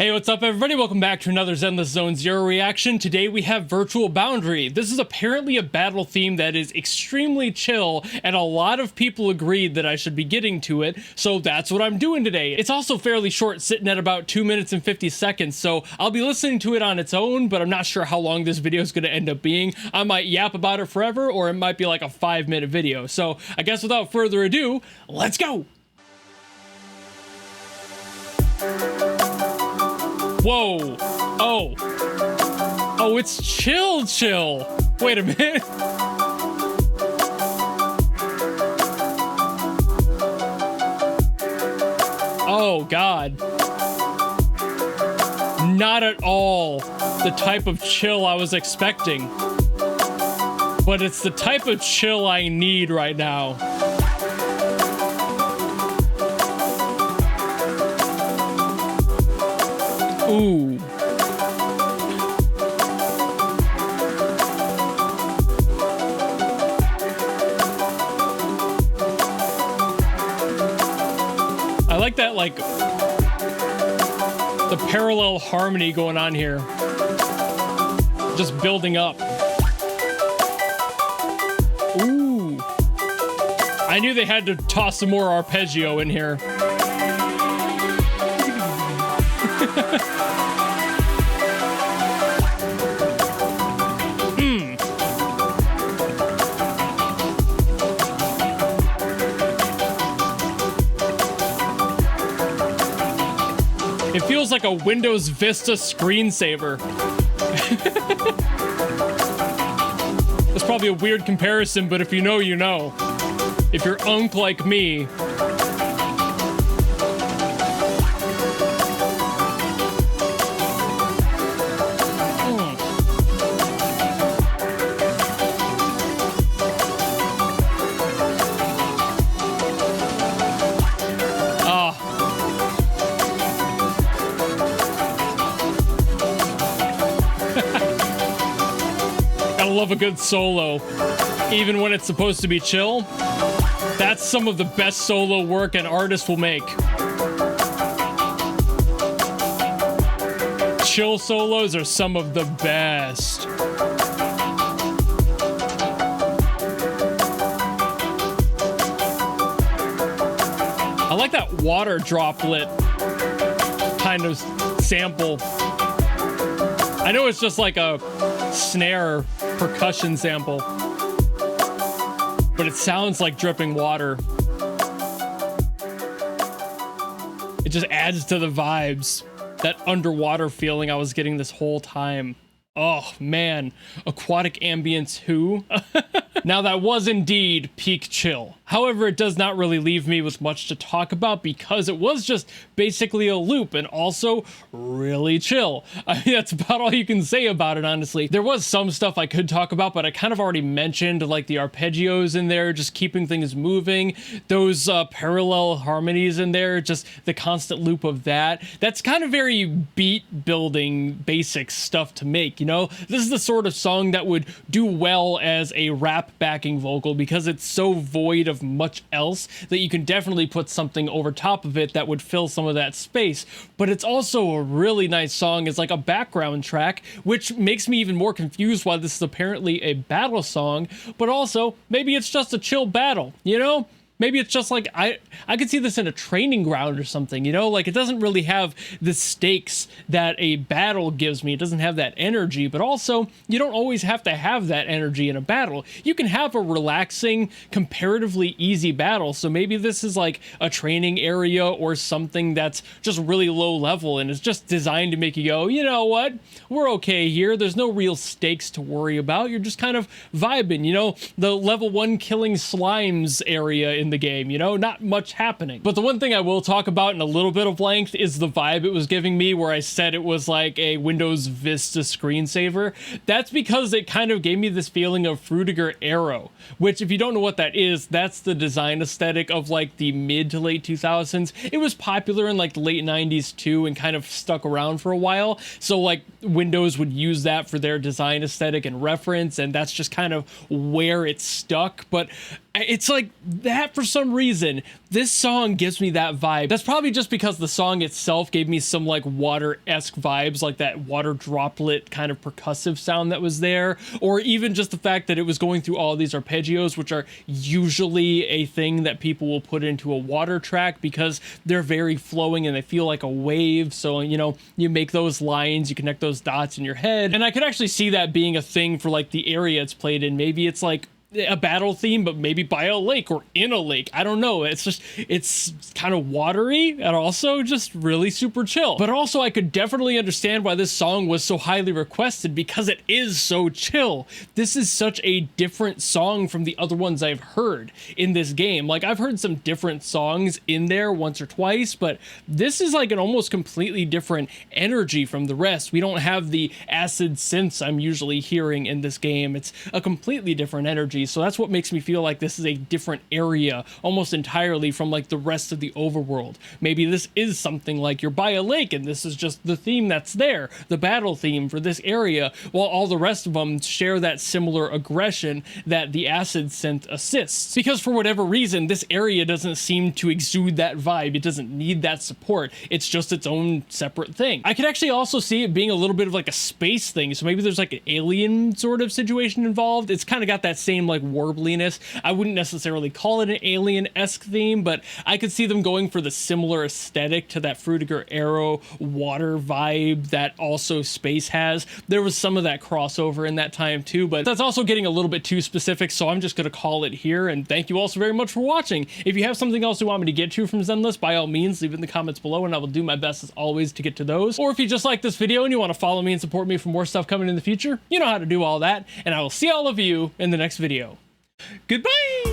Hey, what's up everybody? Welcome back to another Zenless Zone Zero reaction. Today we have Virtual Boundary. This is apparently a battle theme that is extremely chill, and a lot of people agreed that I should be getting to it, so that's what I'm doing today. It's also fairly short, sitting at about 2 minutes and 50 seconds, so I'll be listening to it on its own, but I'm not sure how long this video is going to end up being. I might yap about it forever, or it might be like a 5-minute video. So I guess without further ado, let's go! Whoa. Oh, it's chill. Wait a minute. Oh, God. Not at all the type of chill I was expecting. But it's the type of chill I need right now. Ooh. I like that, like, the parallel harmony going on here. Just building up. Ooh. I knew they had to toss some more arpeggio in here. It feels like a Windows Vista screensaver. That's probably a weird comparison, but if you know, you know. If you're unk like me. Love a good solo, even when it's supposed to be chill. That's some of the best solo work an artist will make. Chill solos are some of the best. I like that water droplet kind of sample. I know it's just like a snare percussion sample, but it sounds like dripping water. It just adds to the vibes, that underwater feeling I was getting this whole time. Oh man, aquatic ambience who? Now that was indeed peak chill. However, it does not really leave me with much to talk about because it was just basically a loop and also really chill. I mean, that's about all you can say about it, honestly. There was some stuff I could talk about, but I kind of already mentioned, like the arpeggios in there, just keeping things moving, those parallel harmonies in there, just the constant loop of that. That's kind of very beat building basic stuff to make, you know? This is the sort of song that would do well as a rap backing vocal because it's so void of much else that you can definitely put something over top of it that would fill some of that space. But it's also a really nice song as like a background track, which makes me even more confused why this is apparently a battle song, but also maybe it's just a chill battle, you know? Maybe it's just like, I could see this in a training ground or something, you know? Like, it doesn't really have the stakes that a battle gives me. It doesn't have that energy, but also, you don't always have to have that energy in a battle. You can have a relaxing, comparatively easy battle, so maybe this is like a training area or something that's just really low level and is just designed to make you go, you know what? We're okay here. There's no real stakes to worry about. You're just kind of vibing, you know? The level 1 killing slimes area in the game, you know, not much happening. But the one thing I will talk about in a little bit of length is the vibe it was giving me, where I said it was like a Windows Vista screensaver. That's because it kind of gave me this feeling of Frutiger Arrow, which, if you don't know what that is, that's the design aesthetic of like the mid to late 2000s. It was popular in like the late 90s too and kind of stuck around for a while. So like Windows would use that for their design aesthetic and reference, and that's just kind of where it stuck. But It's like that for some reason. This song gives me that vibe. That's probably just because the song itself gave me some like water-esque vibes, like that water droplet kind of percussive sound that was there, or even just the fact that it was going through all these arpeggios, which are usually a thing that people will put into a water track because they're very flowing and they feel like a wave. So, you know, you make those lines, you connect those dots in your head. And I could actually see that being a thing for like the area it's played in. Maybe it's like a battle theme, but maybe by a lake or in a lake. I don't know. It's just, it's kind of watery and also just really super chill. But also I could definitely understand why this song was so highly requested because it is so chill. This is such a different song from the other ones I've heard in this game. Like I've heard some different songs in there once or twice, but this is like an almost completely different energy from the rest. We don't have the acid synths I'm usually hearing in this game. It's a completely different energy. So that's what makes me feel like this is a different area almost entirely from like the rest of the overworld. Maybe this is something like you're by a lake and this is just the theme that's there, the battle theme for this area, while all the rest of them share that similar aggression that the acid synth assists. Because for whatever reason, this area doesn't seem to exude that vibe. It doesn't need that support. It's just its own separate thing. I could actually also see it being a little bit of like a space thing. So maybe there's like an alien sort of situation involved. It's kind of got that same like warbliness. I wouldn't necessarily call it an alien-esque theme, but I could see them going for the similar aesthetic to that Frutiger Arrow water vibe that also space has. There was some of that crossover in that time too, but that's also getting a little bit too specific, so I'm just going to call it here, and thank you all so very much for watching. If you have something else you want me to get to from Zenless, by all means, leave it in the comments below, and I will do my best as always to get to those. Or if you just like this video and you want to follow me and support me for more stuff coming in the future, you know how to do all that, and I will see all of you in the next video. Goodbye!